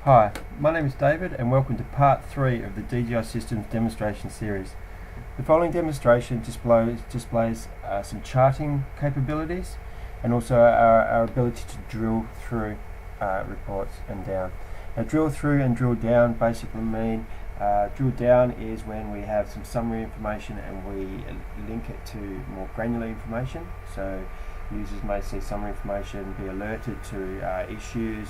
Hi, my name is David and welcome to part 3 of the DGI Systems demonstration series. The following demonstration displays some charting capabilities and also our ability to drill through reports and down. Now, drill through and drill down basically mean drill down is when we have some summary information and we link it to more granular information. So users may see summary information, be alerted to issues,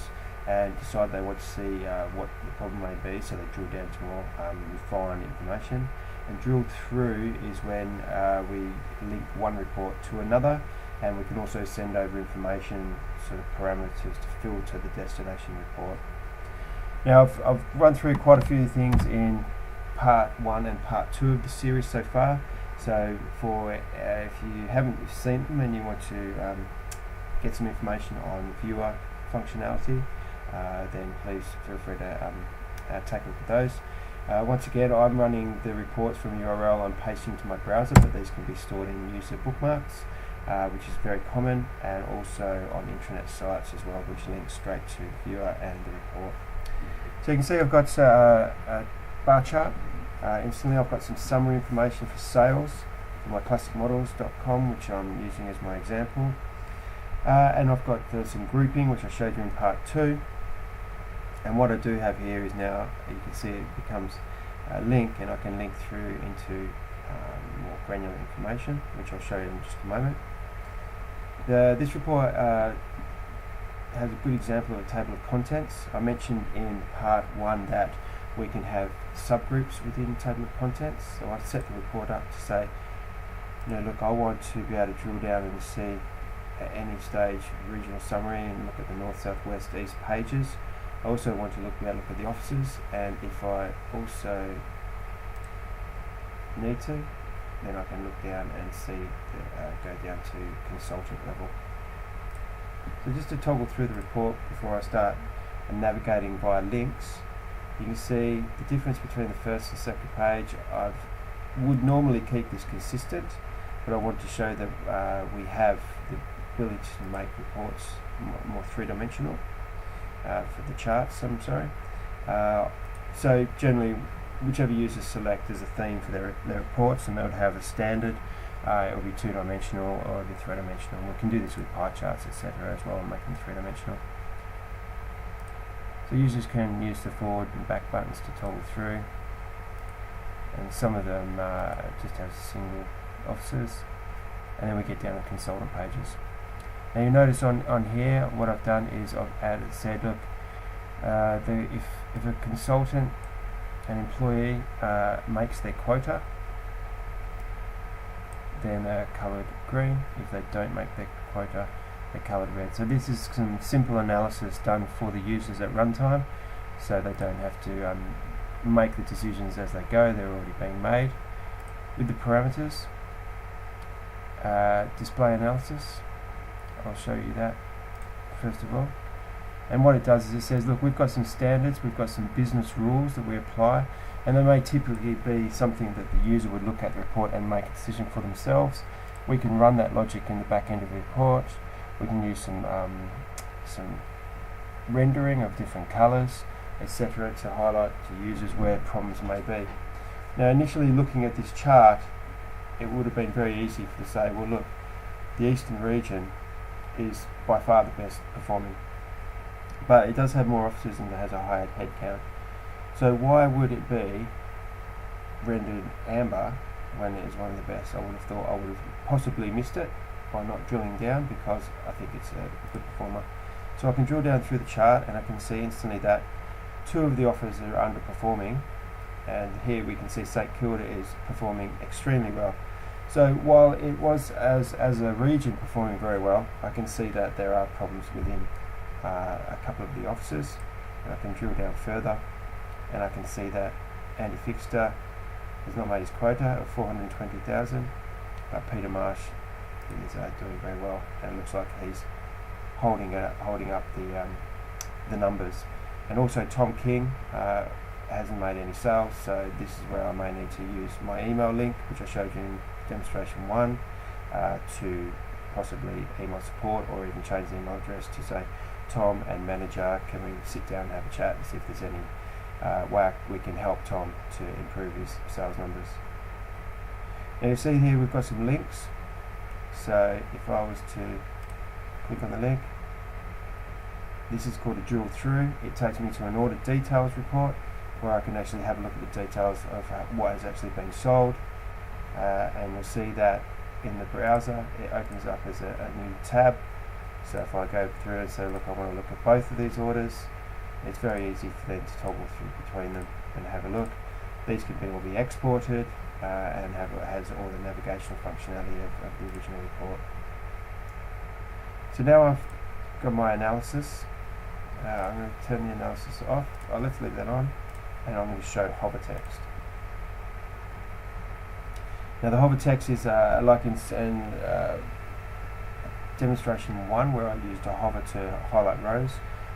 and decide they want to see what the problem may be, so they drill down to more refined information. And drill through is when we link one report to another, and we can also send over information, sort of parameters to filter the destination report. Now I've run through quite a few things in part 1 and part 2 of the series so far, so for if you haven't seen them and you want to get some information on viewer functionality, then please feel free to take a look at those. Once again, I'm running the reports from URL I'm pasting to my browser, but these can be stored in user bookmarks, which is very common, and also on intranet sites as well, which links straight to the viewer and the report. So you can see I've got a bar chart. Instantly I've got some summary information for sales from my classicmodels.com, which I'm using as my example. And I've got some grouping, which I showed you in part 2. And what I do have here is now, you can see it becomes a link, and I can link through into more granular information, which I'll show you in just a moment. This report has a good example of a table of contents. I mentioned in part 1 that we can have subgroups within table of contents. So I set the report up to say, look, I want to be able to drill down and see at any stage regional summary and look at the north, south, west, east pages. I also want to be able to look at the offices, and if I also need to, then I can look down and see go down to consultant level. So just to toggle through the report before I start navigating via links, you can see the difference between the first and second page. I would normally keep this consistent, but I want to show that we have the ability to make reports more three-dimensional for the charts, so generally whichever users select as a theme for their reports, and they would have a standard, it will be two-dimensional or it'll be three-dimensional. We can do this with pie charts, etc. as well, and make them three-dimensional. So users can use the forward and back buttons to toggle through, and some of them just have single offices, and then we get down to consultant pages. Now you notice on here what I've done is I've said, look, if a consultant, an employee makes their quota, then they're coloured green. If they don't make their quota, they're coloured red. So this is some simple analysis done for the users at runtime, so they don't have to make the decisions as they go, they're already being made. With the parameters, display analysis, I'll show you that first of all. And what it does is it says, look, we've got some standards, we've got some business rules that we apply, and there may typically be something that the user would look at the report and make a decision for themselves. We can run that logic in the back end of the report. We can use some rendering of different colours, etc., to highlight to users where problems may be. Now, initially looking at this chart, it would have been very easy to say, well, look, the eastern region is by far the best performing, but it does have more officers and it has a higher head count. So why would it be rendered amber when it is one of the best? I would have thought I would have possibly missed it by not drilling down, because I think it's a good performer. So I can drill down through the chart and I can see instantly that 2 of the officers are underperforming, and here we can see St Kilda is performing extremely well. So while it was as a region performing very well, I can see that there are problems within a couple of the officers, and I can drill down further and I can see that Andy Fixter has not made his quota of 420,000, but Peter Marsh is doing very well, and it looks like he's holding up the numbers. And also Tom King hasn't made any sales, so this is where I may need to use my email link, which I showed you in demonstration 1, to possibly email support, or even change the email address to say Tom and manager, can we sit down and have a chat and see if there's any way we can help Tom to improve his sales numbers. Now you see here we've got some links. So if I was to click on the link, this is called a drill through. It takes me to an order details report where I can actually have a look at the details of what has actually been sold, and you'll see that in the browser it opens up as a new tab. So if I go through and say, look, I want to look at both of these orders, it's very easy for them to toggle through between them and have a look. These can all be exported and has all the navigational functionality of the original report. So now I've got my analysis. I'm going to turn the analysis off. Let's leave that on, and I'm going to show hover text. Now the hover text is like in demonstration 1, where I used a hover to highlight rows.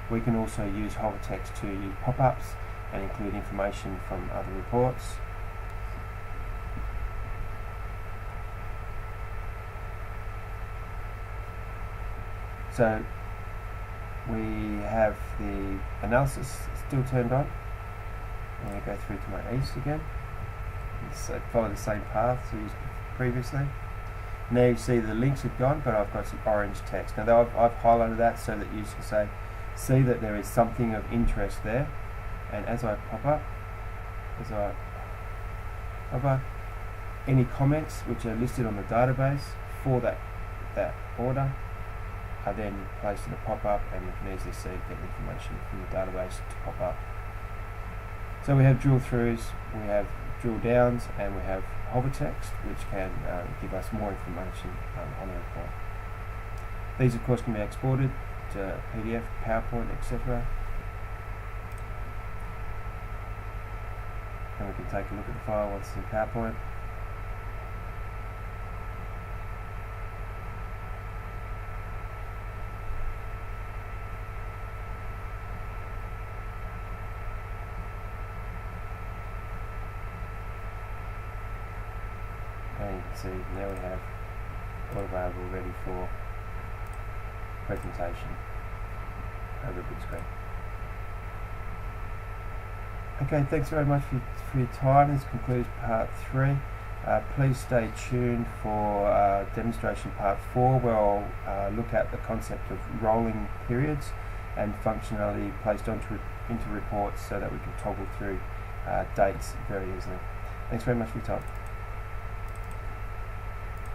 We can also use hover text to use pop-ups and include information from other reports. So we have the analysis still turned on. I'm going to go through to my east again. So follow the same path as used previously. Now you see the links have gone, but I've got some orange text. Now I've highlighted that so that you can see that there is something of interest there. And as I pop up, any comments which are listed on the database for that order are then placed in a pop-up, and you can easily get information from the database to pop up. So we have drill throughs, we have drill downs, and we have hover text, which can give us more information on the report. These of course can be exported to PDF, PowerPoint, etc. And we can take a look at the file once it's in PowerPoint. And you can see now we have all available ready for presentation over a big screen. Okay, thanks very much for your time. This concludes part 3. Please stay tuned for demonstration part 4, where I'll look at the concept of rolling periods and functionality placed into reports so that we can toggle through dates very easily. Thanks very much for your time.